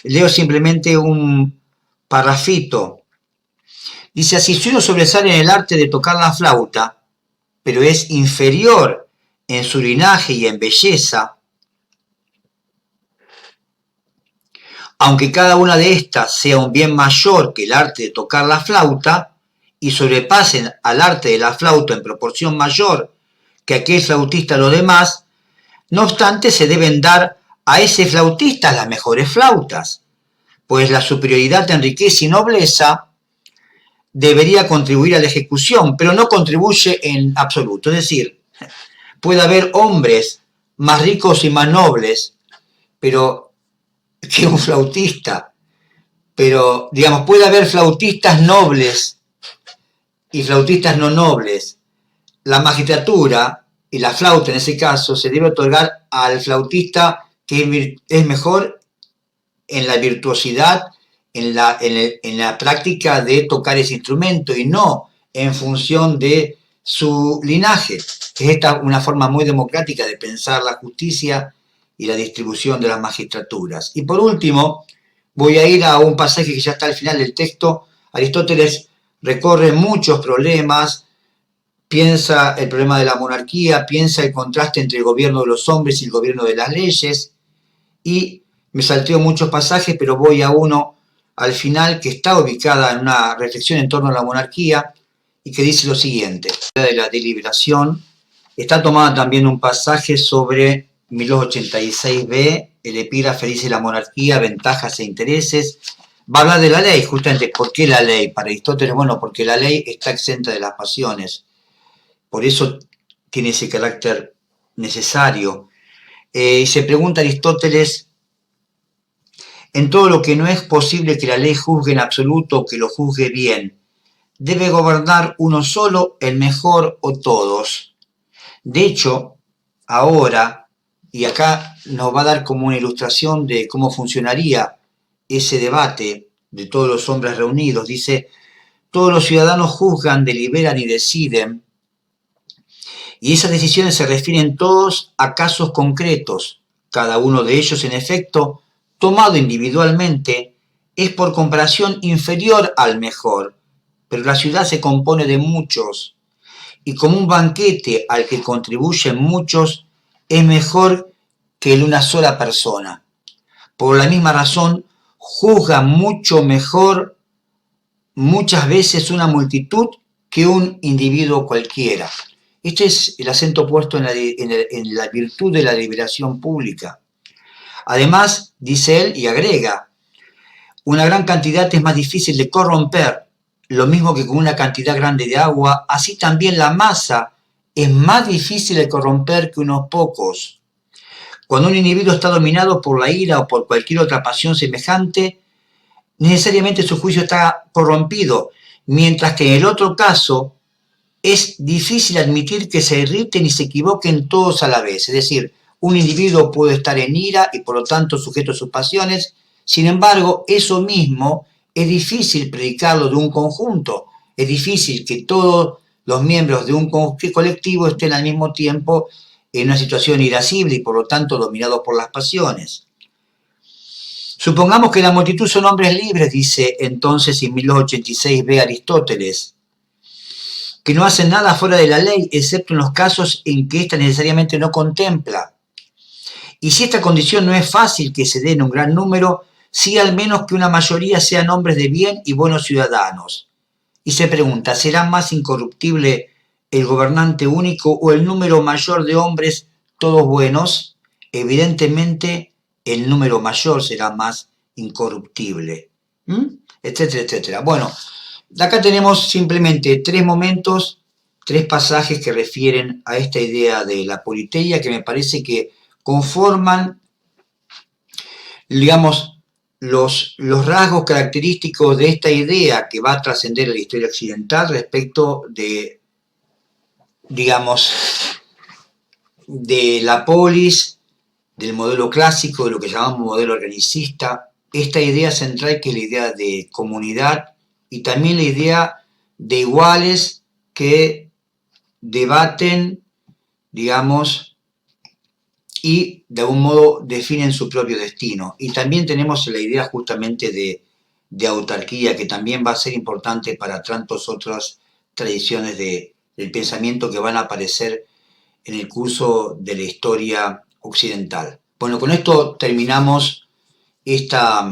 Leo simplemente un parrafito. Dice así: si uno sobresale en el arte de tocar la flauta, pero es inferior en su linaje y en belleza, aunque cada una de estas sea un bien mayor que el arte de tocar la flauta, y sobrepasen al arte de la flauta en proporción mayor que aquel flautista a los demás, no obstante se deben dar a ese flautista las mejores flautas, pues la superioridad en riqueza y nobleza debería contribuir a la ejecución, pero no contribuye en absoluto. Es decir, puede haber hombres más ricos y más nobles, pero que un flautista, pero digamos, puede haber flautistas nobles y flautistas no nobles. La magistratura y la flauta en ese caso se debe otorgar al flautista que es mejor en la virtuosidad, en la práctica de tocar ese instrumento y no en función de su linaje. Es esta una forma muy democrática de pensar la justicia y la distribución de las magistraturas. Y por último, voy a ir a un pasaje que ya está al final del texto. Aristóteles recorre muchos problemas, piensa el problema de la monarquía, piensa el contraste entre el gobierno de los hombres y el gobierno de las leyes, y me salteo muchos pasajes, pero voy a uno al final que está ubicada en una reflexión en torno a la monarquía y que dice lo siguiente: de la deliberación. Está tomada también un pasaje sobre 1286b, el epígrafe dice la monarquía, ventajas e intereses. Va a hablar de la ley, justamente. ¿Por qué la ley? Para Aristóteles, bueno, porque la ley está exenta de las pasiones. Por eso tiene ese carácter necesario. Y se pregunta Aristóteles: en todo lo que no es posible que la ley juzgue en absoluto o que lo juzgue bien, ¿debe gobernar uno solo, el mejor o todos? De hecho, ahora, y acá nos va a dar como una ilustración de cómo funcionaría ese debate de todos los hombres reunidos, dice: todos los ciudadanos juzgan, deliberan y deciden, y esas decisiones se refieren todos a casos concretos. Cada uno de ellos, en efecto, tomado individualmente, es por comparación inferior al mejor, pero la ciudad se compone de muchos, y como un banquete al que contribuyen muchos, es mejor que el de una sola persona. Por la misma razón, juzga mucho mejor muchas veces una multitud que un individuo cualquiera. Este es el acento puesto en la virtud de la liberación pública. Además, dice él y agrega: una gran cantidad es más difícil de corromper, lo mismo que con una cantidad grande de agua, así también la masa es más difícil de corromper que unos pocos. Cuando un individuo está dominado por la ira o por cualquier otra pasión semejante, necesariamente su juicio está corrompido, mientras que en el otro caso es difícil admitir que se irriten y se equivoquen todos a la vez. Es decir, un individuo puede estar en ira y por lo tanto sujeto a sus pasiones. Sin embargo, eso mismo es difícil predicarlo de un conjunto. Es difícil que todos los miembros de un colectivo estén al mismo tiempo en una situación irascible y por lo tanto dominados por las pasiones. Supongamos que la multitud son hombres libres, dice entonces en 1286b Aristóteles, que no hacen nada fuera de la ley, excepto en los casos en que ésta necesariamente no contempla. Y si esta condición no es fácil que se dé en un gran número, sí al menos que una mayoría sean hombres de bien y buenos ciudadanos. Y se pregunta: ¿será más incorruptible el gobernante único o el número mayor de hombres todos buenos? Evidentemente el número mayor será más incorruptible, etcétera, etcétera. Bueno, acá tenemos simplemente tres momentos, tres pasajes que refieren a esta idea de la politeia, que me parece que conforman, digamos, los rasgos característicos de esta idea que va a trascender la historia occidental respecto de, digamos, de la polis, del modelo clásico, de lo que llamamos modelo organicista, esta idea central que es la idea de comunidad y también la idea de iguales que debaten, digamos, y de algún modo definen su propio destino. Y también tenemos la idea justamente de autarquía, que también va a ser importante para tantas otras tradiciones del pensamiento que van a aparecer en el curso de la historia occidental. Bueno, con esto terminamos esta,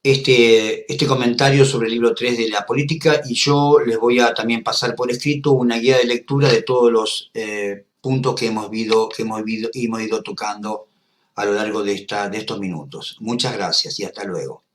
este comentario sobre el libro 3 de la política, y yo les voy a también pasar por escrito una guía de lectura de todos los puntos que hemos ido tocando a lo largo de estos minutos. Muchas gracias y hasta luego.